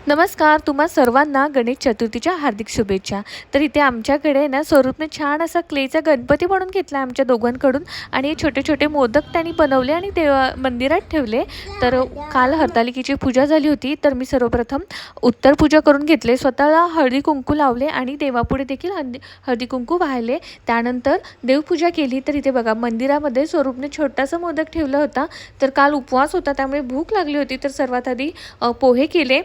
नमस्कार. तुम्हा सर्वांना गणेश चतुर्थीच्या हार्दिक शुभेच्छा. तर इथे आमच्याकडे ना स्वरूपने छान असा क्लेचा गणपती बनवून घेतला आमच्या दोघांकडून आणि छोटे-छोटे मोदक त्यांनी बनवले आणि मंदिरात ठेवले. तर काल हरतालिकेची पूजा झाली होती. तर मी सर्वप्रथम उत्तर पूजा करून घेतले. स्वतःला हळदी-कुंकू लावले आणि देवापुढे देखील हळदी-कुंकू वाहिले. त्यानंतर देवपूजा केली. तर इथे बघा मंदिरामध्ये स्वरूपने छोटासा मोदक ठेवला होता. तर काल उपवास होता त्यामुळे भूक लागली होती. तर सर्वात आधी पोहे केले.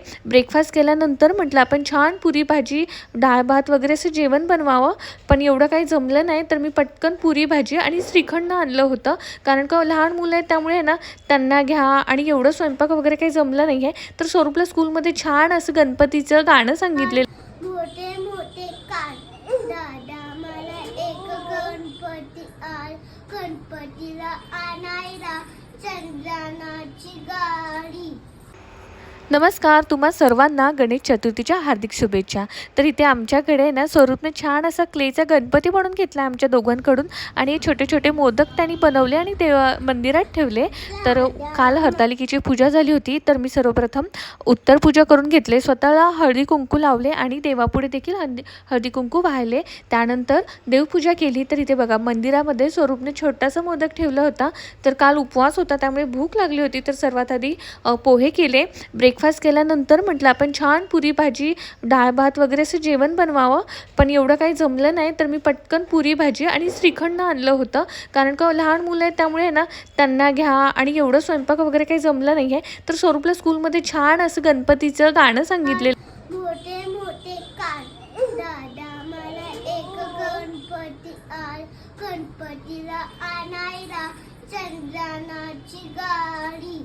ब्रेकफास्ट केल्यानंतर म्हटलं आपण छान पुरी भाजी डाळ भात वगैरे असं जेवण बनवावं, पण एवढं काही जमलं नाही. तर मी पटकन पुरी भाजी आणि श्रीखंड आणलं होतं, कारण का लहान मुलं आहेत त्यामुळे ना त्यांना घ्या आणि एवढं स्वयंपाक वगैरे काही जमलं नाही आहे. तर स्वरूपला स्कूलमध्ये छान असं गणपतीचं गाणं सांगितलेलं. मोठे मोठे कान दादा मला एक गणपतीला आणायला चंद्रानाची गाडी. नमस्कार. तुम्हा सर्वांना गणेश चतुर्थीच्या हार्दिक शुभेच्छा. तर इथे आमच्याकडे ना स्वरूपने छान असा क्लेचा गणपती बनवून घेतला आमच्या दोघांकडून आणि छोटे-छोटे मोदक त्यांनी बनवले आणि मंदिरात ठेवले. तर काल हरतालिकेची पूजा झाली होती. तर मी सर्वप्रथम उत्तर पूजा करून घेतले. स्वतःला हळदी-कुंकू लावले आणि देवापुढे देखील हळदी-कुंकू वाहिले. त्यानंतर देवपूजा केली. तर इथे बघा मंदिरामध्ये स्वरूपने छोटासा मोदक ठेवला होता. तर काल उपवास होता त्यामुळे भूक लागली होती. तर सर्वात आधी पोहे केले. ब्रेकफास्ट केल्यानंतर म्हटलं आपण छान पुरी भाजी डाळ भात वगैरे असं जेवण बनवावं, पण एवढं काही जमलं नाही. तर मी पटकन पुरी भाजी आणि श्रीखंड आणलं होतं, कारण का लहान मुलं आहेत त्यामुळे ना त्यांना घ्या आणि एवढं स्वयंपाक वगैरे काही जमलं नाही आहे. तर स्वरूपला स्कूलमध्ये छान असं गणपतीचं गाणं सांगितलेलं. मोठे मोठे कान दादा मला एक गणपतीला आणायला चंद्रानाची गाडी.